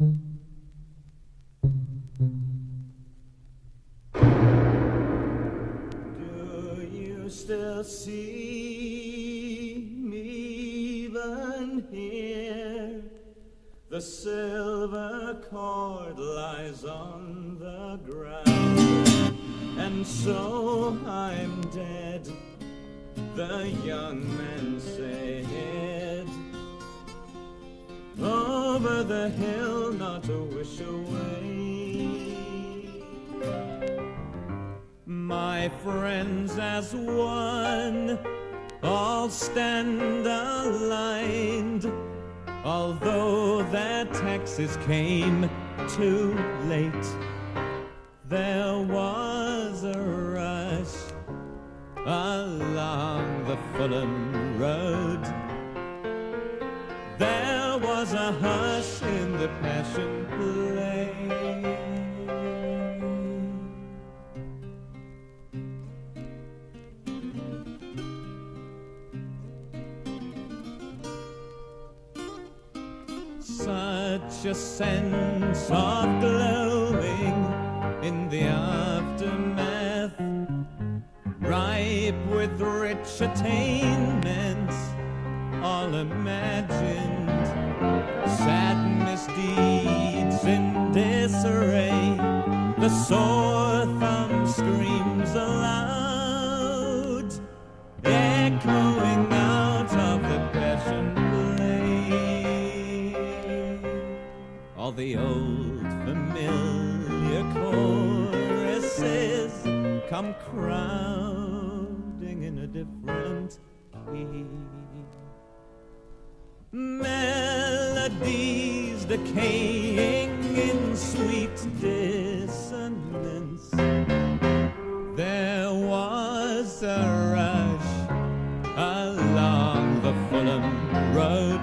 Do you still see me even here? The silver cord lies on the ground, and so I'm dead, the young man said. Over the hill, not a wish away. My friends as one all stand aligned, although their taxes came too late. There was a rush along the Fulham Road. There was a hush in the Passion Play. Such a sense of glowing in the aftermath, ripe with rich attainments, all imagined, sad misdeeds in disarray. The sore thumb screams aloud, echoing out of the Passion Play. All the old familiar choruses come crowding in a different key. Melodies decaying in sweet dissonance. There was a rush along the Fulham Road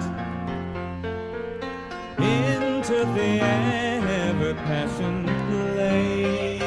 into the ever-passion play.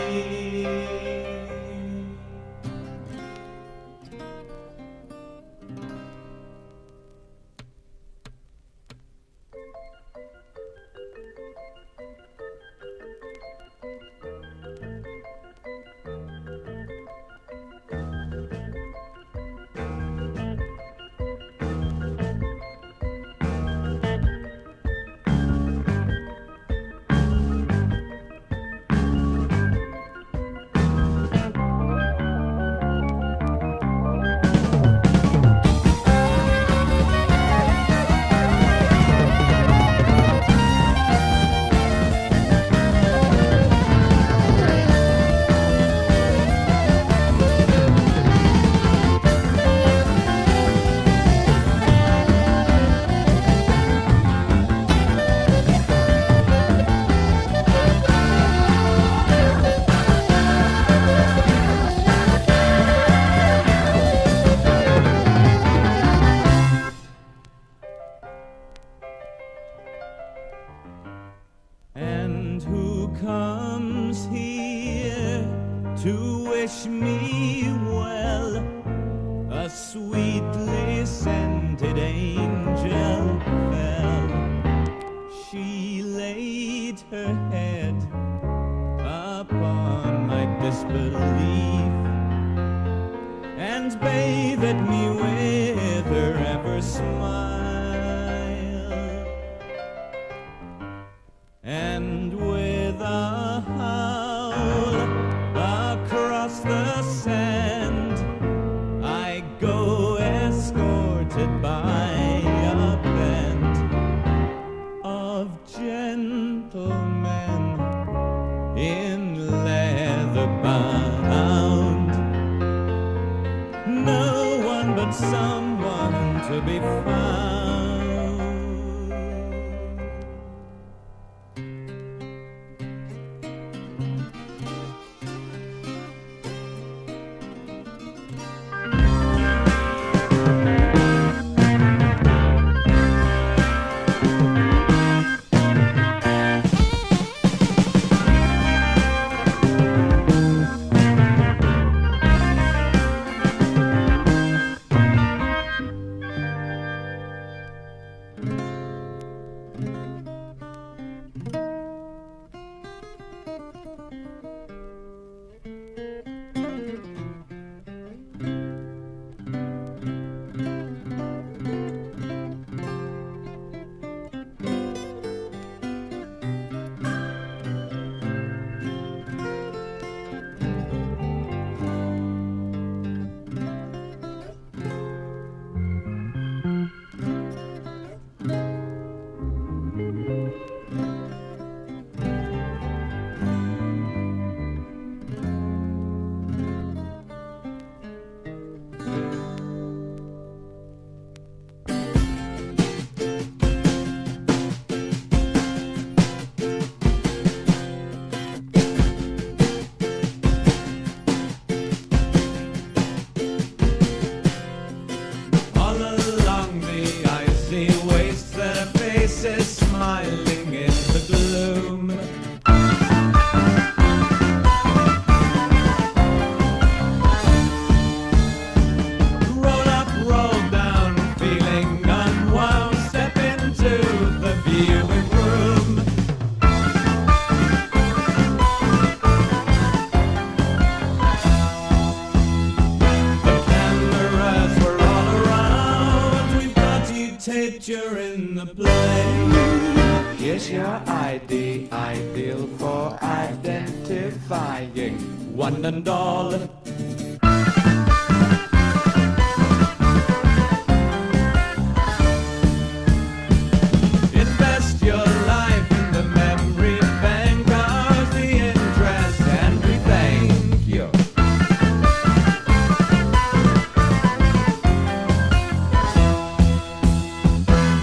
the ideal for identifying one and all. Invest your life in the memory bank, ours the interest, and we thank you.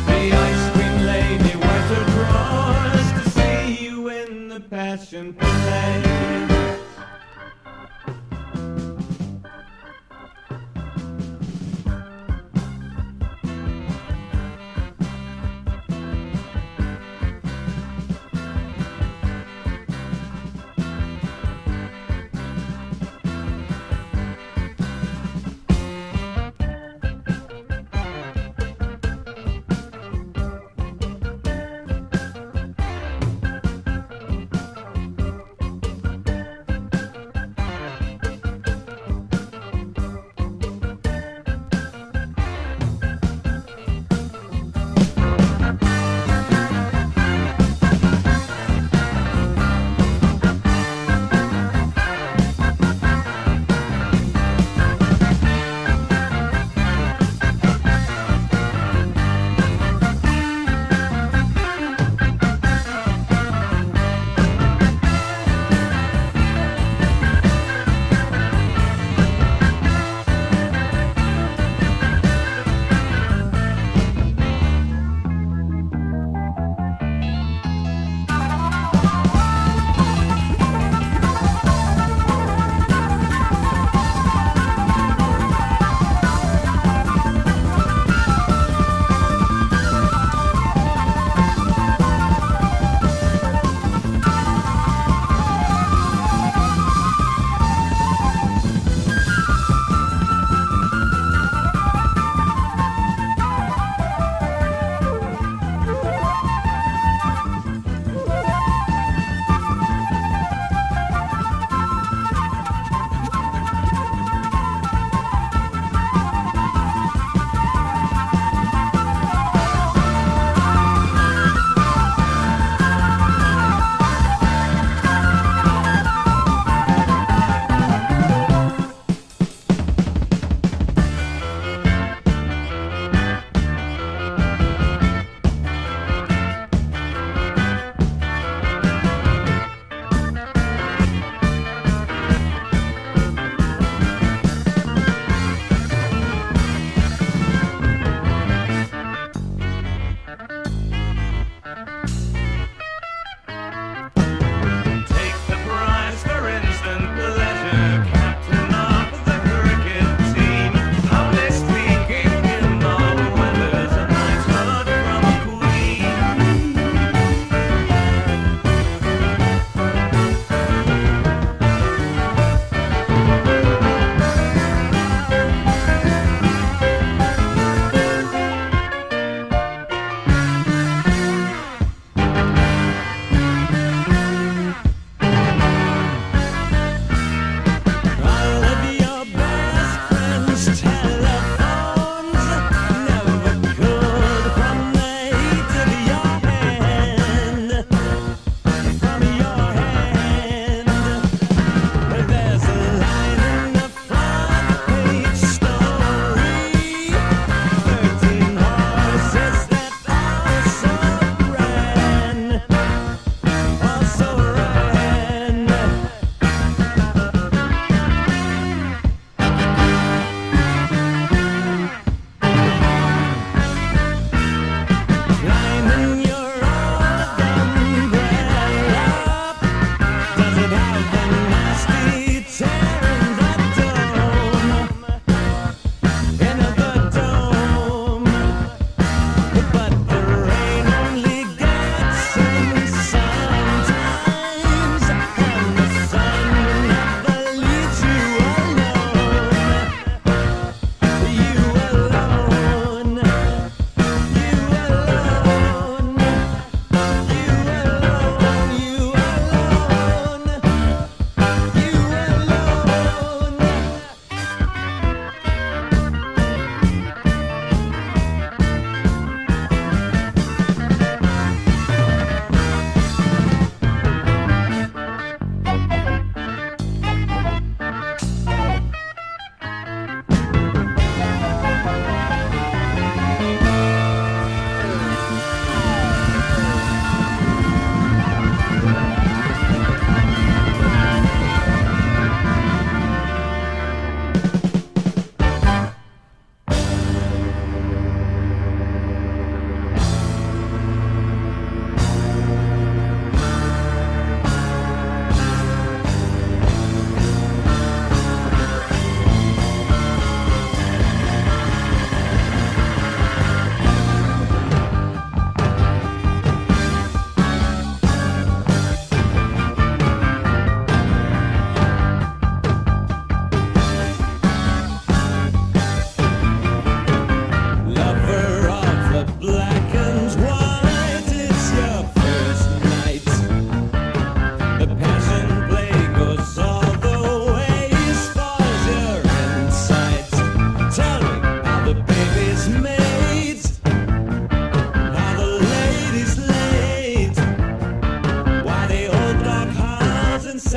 The ice cream lady wipes her drawers to see you in the passion play.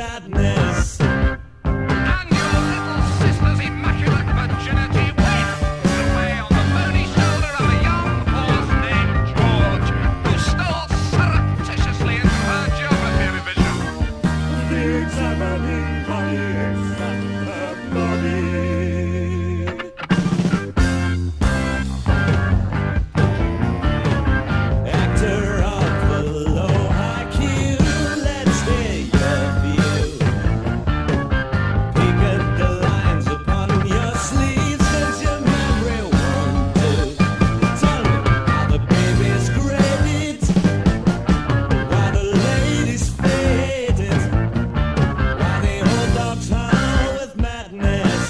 sadness. And your little sister's immaculate virginity went away on the bony shoulder of a young horse named George, who stole surreptitiously into her geography revision. The examining body examined her body. Actor of the low IQ, let's hear your view. Peek at the lines upon your sleeve, since your memory won't do. Tell me how the baby's graded, why the ladies faded, why the old dogs howl with madness.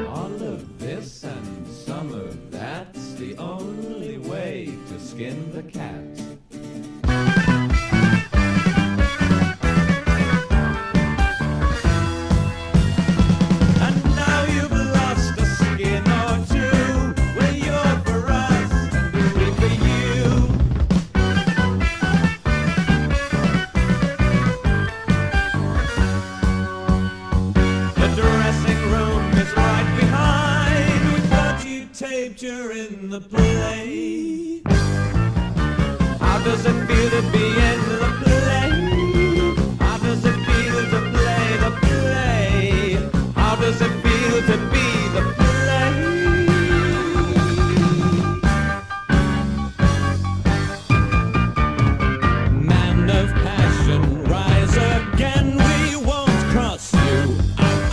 All of this and some of that's the only way to skin the cat. And now you've lost a skin or two. Well, you're for us and we for you. The dressing room is right behind. We thought you taped her in the play. How does it feel to be in the play? How does it feel to play the play? How does it feel to be the play? Man of passion, rise again. We won't cross you out.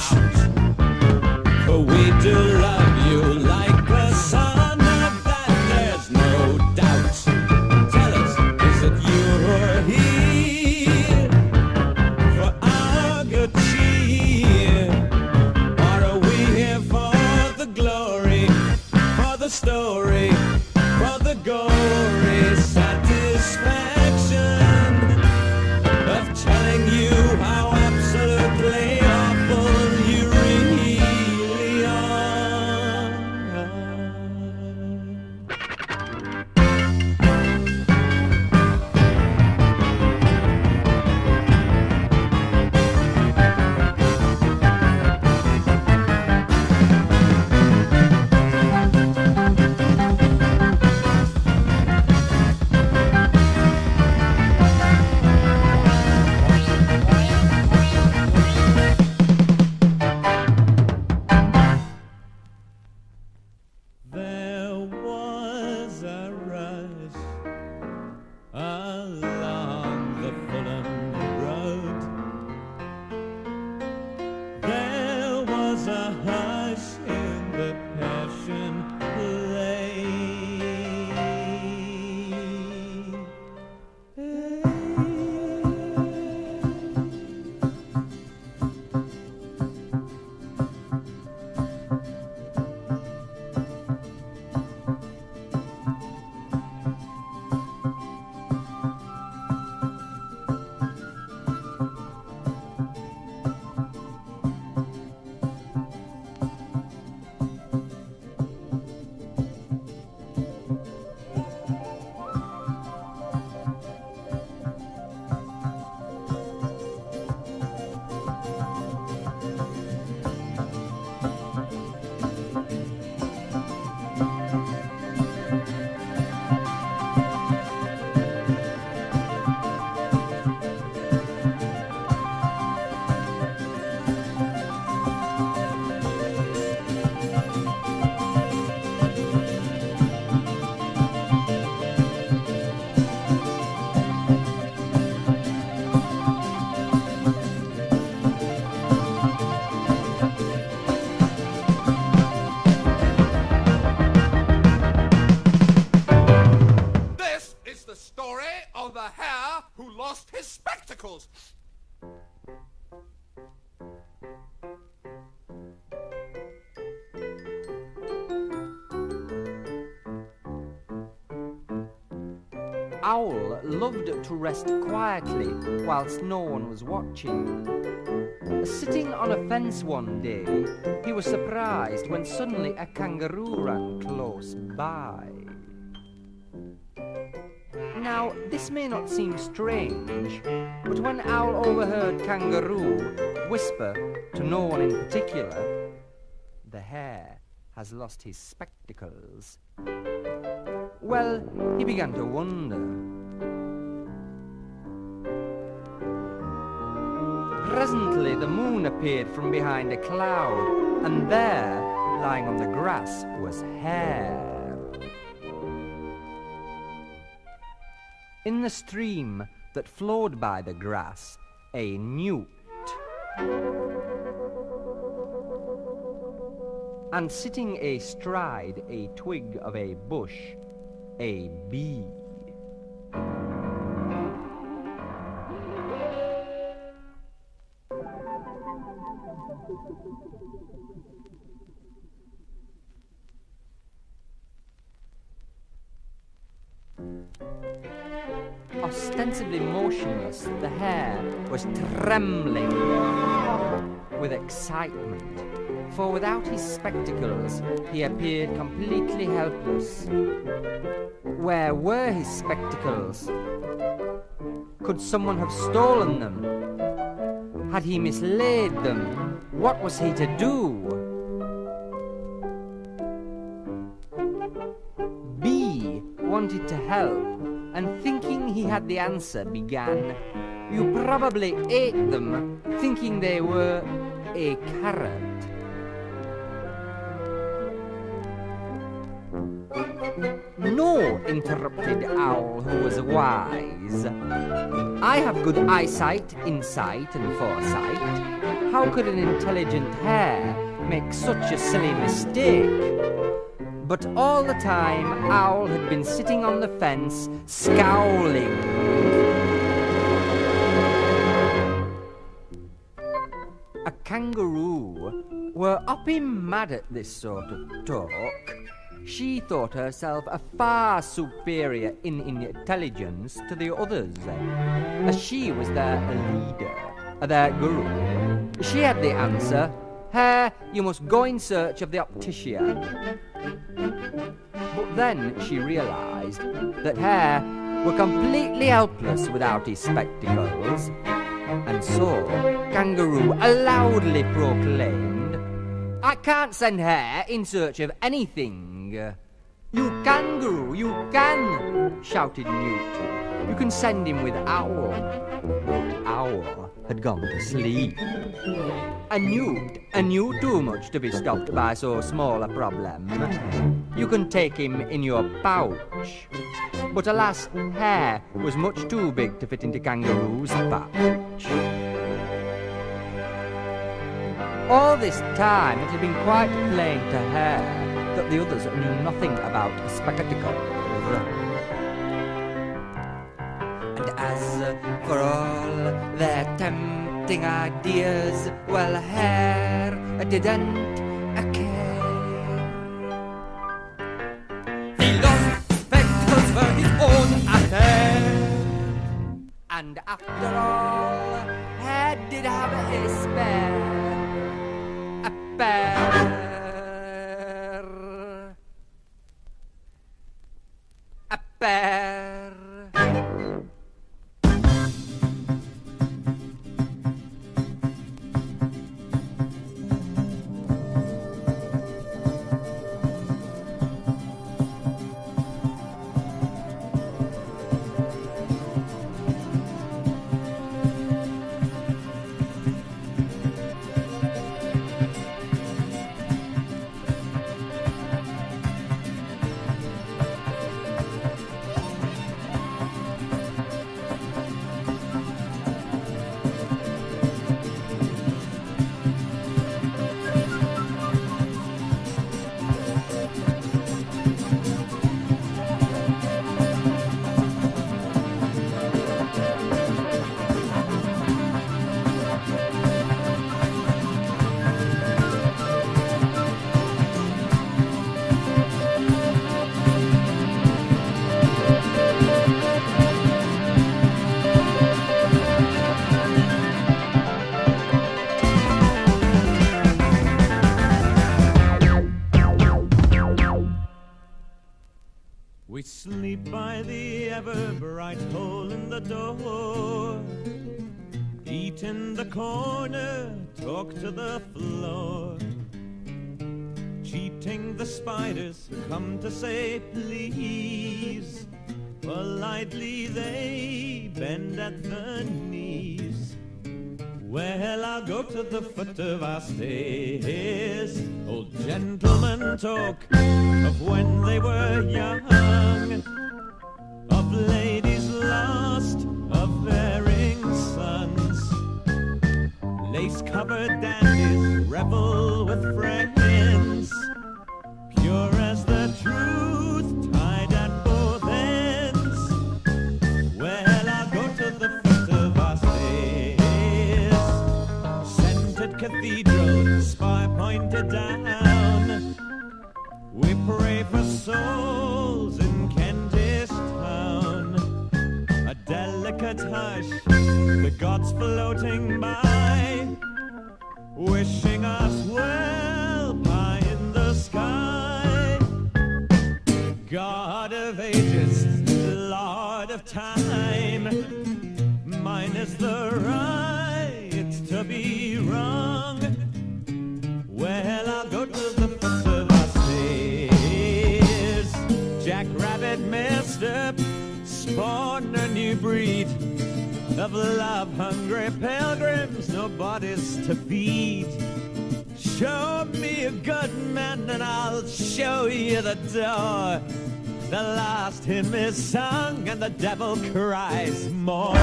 For we do love you like a son, of that there's no doubt. Tell us, is it story of the hare who lost his spectacles. Owl loved to rest quietly whilst no one was watching. Sitting on a fence one day, he was surprised when suddenly a kangaroo ran close by. Now, this may not seem strange, but when Owl overheard Kangaroo whisper to no one in particular, "The hare has lost his spectacles," well, he began to wonder. Presently the moon appeared from behind a cloud, and there, lying on the grass, was Hare. In the stream that flowed by the grass, a newt. And sitting astride a twig of a bush, a bee. Ostensibly motionless, the hare was trembling with excitement, for without his spectacles he appeared completely helpless. Where were his spectacles? Could someone have stolen them? Had he mislaid them? What was he to do? B wanted to help, and thinking he had the answer began, "You probably ate them, thinking they were a carrot." "No," interrupted Owl, who was wise. "I have good eyesight, insight, and foresight. How could an intelligent hare make such a silly mistake?" But all the time, Owl had been sitting on the fence, scowling. A kangaroo were upping mad at this sort of talk. She thought herself a far superior in intelligence to the others, as she was their leader, their guru. She had the answer. "Hare, you must go in search of the optician." But then she realized that Hare were completely helpless without his spectacles, and so Kangaroo loudly proclaimed, "I can't send Hare in search of anything." "You Kangaroo, you can!" shouted Newt. "You can send him with Owl." But Owl had gone to sleep. And Newt knew too much to be stopped by so small a problem. "You can take him in your pouch." But alas, Hare was much too big to fit into Kangaroo's pouch. All this time it had been quite plain to Hare that the others knew nothing about spectacles. And as for all their tempting ideas, well, Hare didn't care. He lost spectacles for his own affair. And after all, Hare did have a spare. A pair. A pair. a bright hole in the door. Eat in the corner, talk to the floor. Cheating the spiders who come to say please. Politely they bend at the knees. Well, I'll go to the foot of our stairs. Old gentlemen talk of when they were young, of ladies lost, of erring sons. Lace-covered dandies revel with friends, pure as the truth, tied at both ends. Well, I'll go to the foot of our stairs. Scented cathedral, spire pointed down. We pray for souls in Kentish town. A delicate hush, the gods floating by, wishing us well, pie in the sky. God of ages, Lord of time, mine is the right to be wrong. Well, I'll go to the foot of our stairs. Jackrabbit misstep, spawn a new breed of love-hungry pilgrims, no bodies to feed. Show me a good man and I'll show you the door. The last hymn is sung and the devil cries more.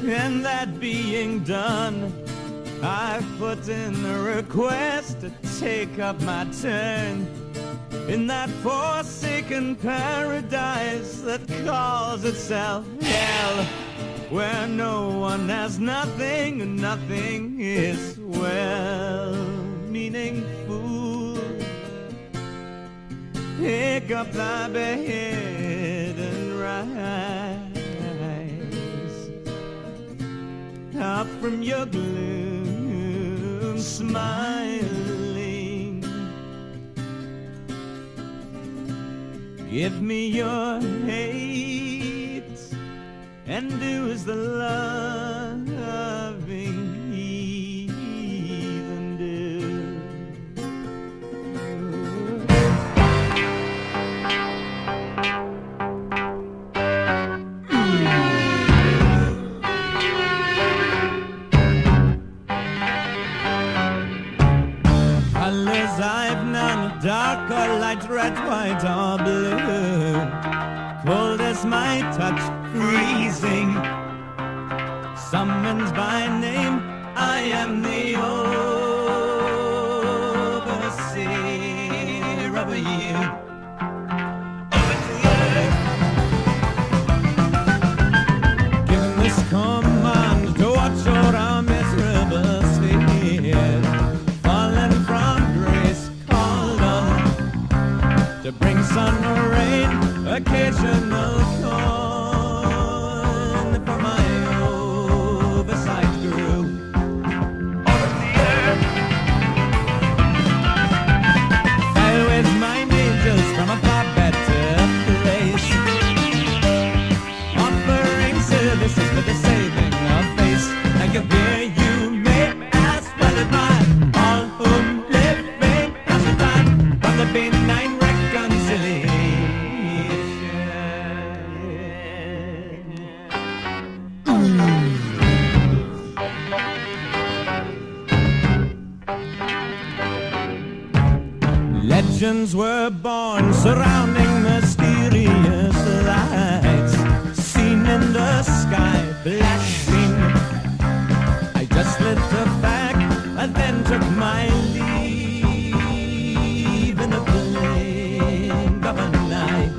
and that being done, I've put in a request to take up my turn in that forsaken paradise that calls itself hell, where no one has nothing and nothing is well-meaning fool. Pick up thy bed and rise up from your gloom, smiling. Give me your hate and do as the loving heathen do. I colors I've none, dark or light, red, white or blue. Cold as my touch, freezing. Summoned by name, I am the overseer of you. Given this command to watch over our miserable sphere, fallen from grace, called on to bring sun or rain, occasional corn for my oversight grew. Fell with mine angels from a far better place, offering services for the saving of face. Like a beer you may as well admire, all whom living as a time from the benign reconciliation. Legends were born surrounding mysterious lights, seen in the sky, flashing. I just lit the back and then took my leave in the blink of an eye.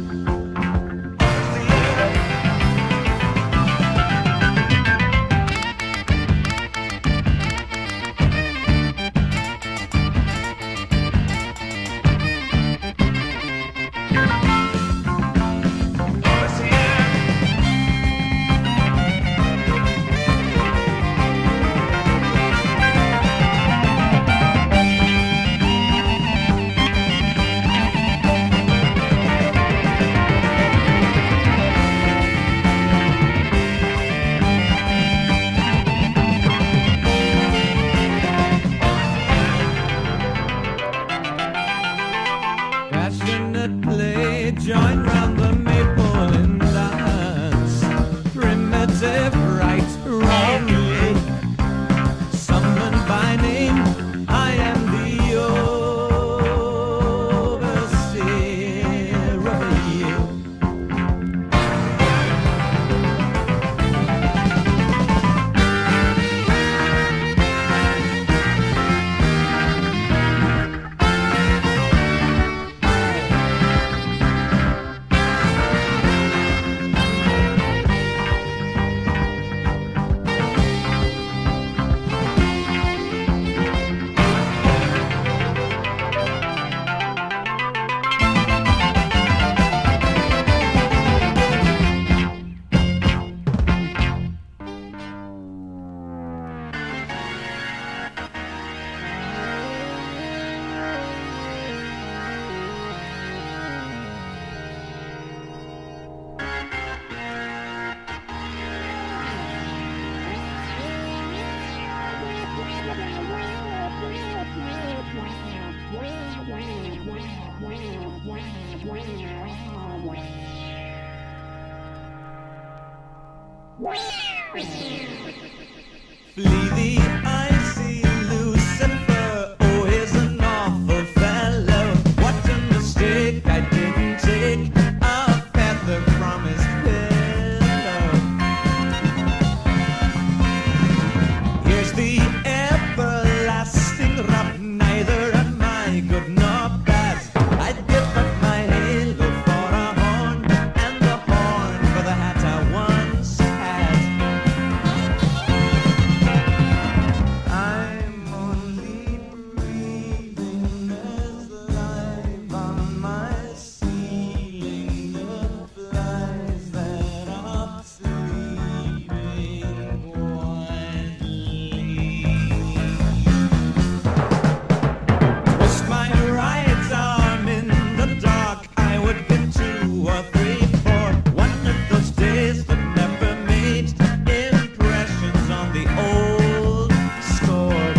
Passionate play, join round the maple and dance. Primitive right, wrongly summoned by name, I am the overseer of you. Flee the icy Lucifer, oh, he's an awful fellow. What a mistake, I didn't take a feather from his pillow. Here's the everlasting rub, neither am I good nor bad. I give up my halo for a horn, and the horn for the hat I once had. I'm only breathing as life on my ceiling, the flies that are sleeping quietly. Twist my right arm in the dark, I would hit 2 or 3, 4. One of those days that never made impressions on the old score.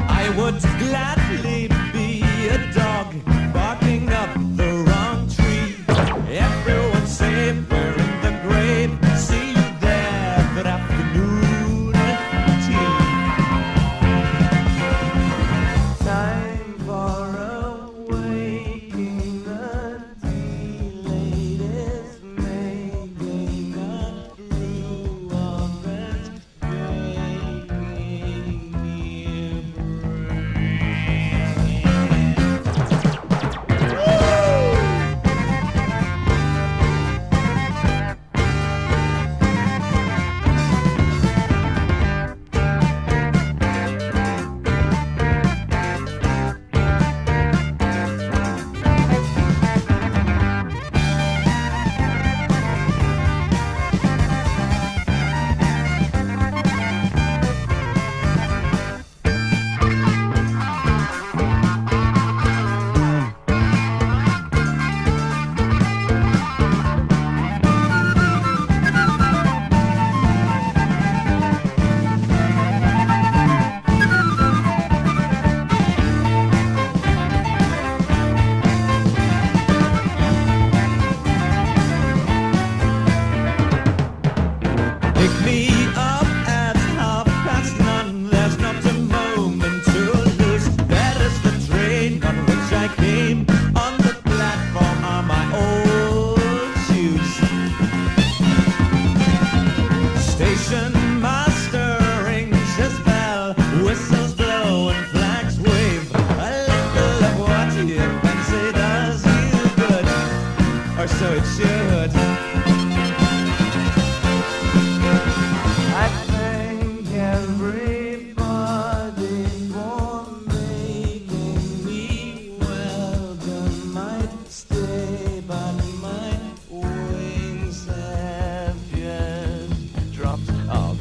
I would gladly be a dog barking up the wrong tree. Everyone say we're in the grave. See you there that afternoon tea. so it should. I thank everybody for making me welcome. Might stay, but my wings have just dropped off.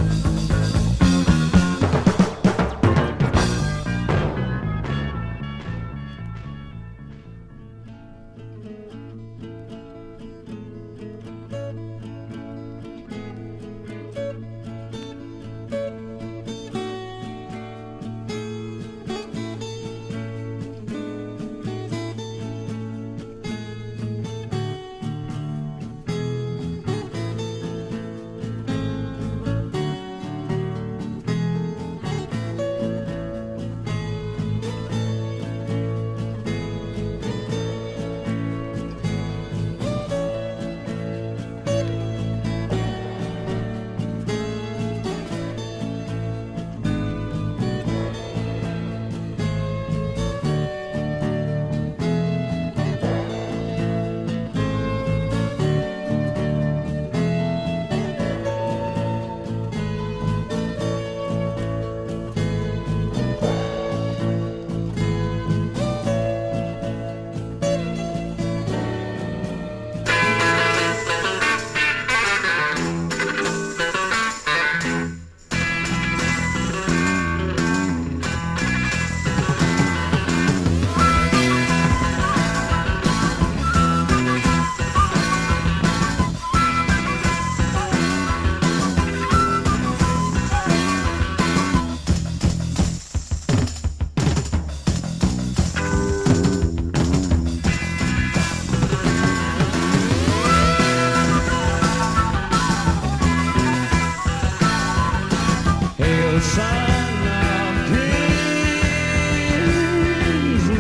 Son of dreams,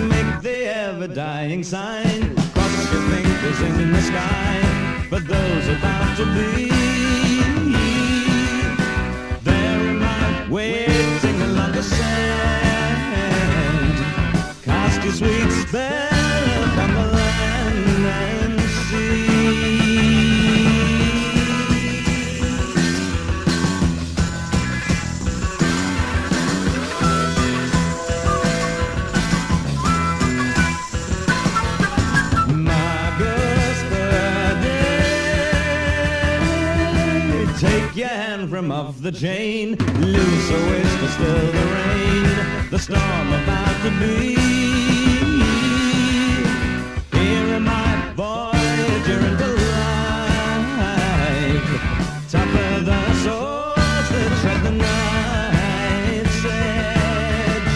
make the ever-dying sign. Cross your fingers in the sky for those about to be. There am I, waiting along the sand. Cast your sweet spell upon the land and sea. Take your hand from off the chain, loose a whisper, still the rain, the storm about to be. Here am I, voyager into life, tougher than swords that tread the night's edge.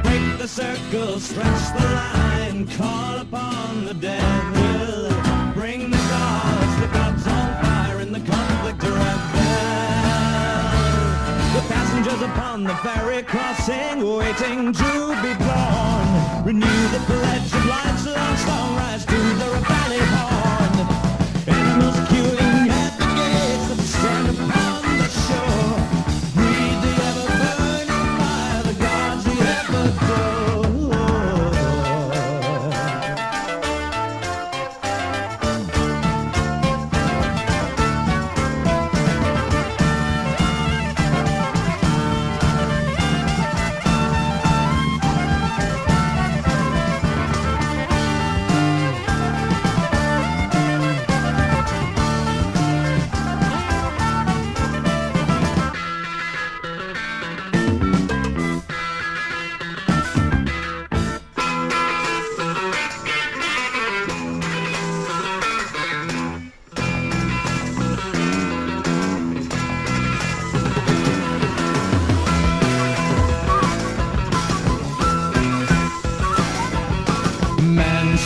Break the circle, stretch the line, call upon the dead will bring the gods on fire in the conflict to rebel. The passengers upon the ferry crossing, waiting to be born. Renew the pledge of life's long song, rise to the valley horn. Animals queuing at the gates that stand upon the shore. Breathe the ever-burning fire, the gods we ever adore.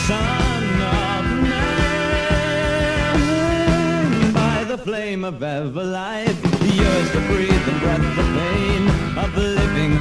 Son of man, by the flame of ever life, yours the breathe and breath, the pain of living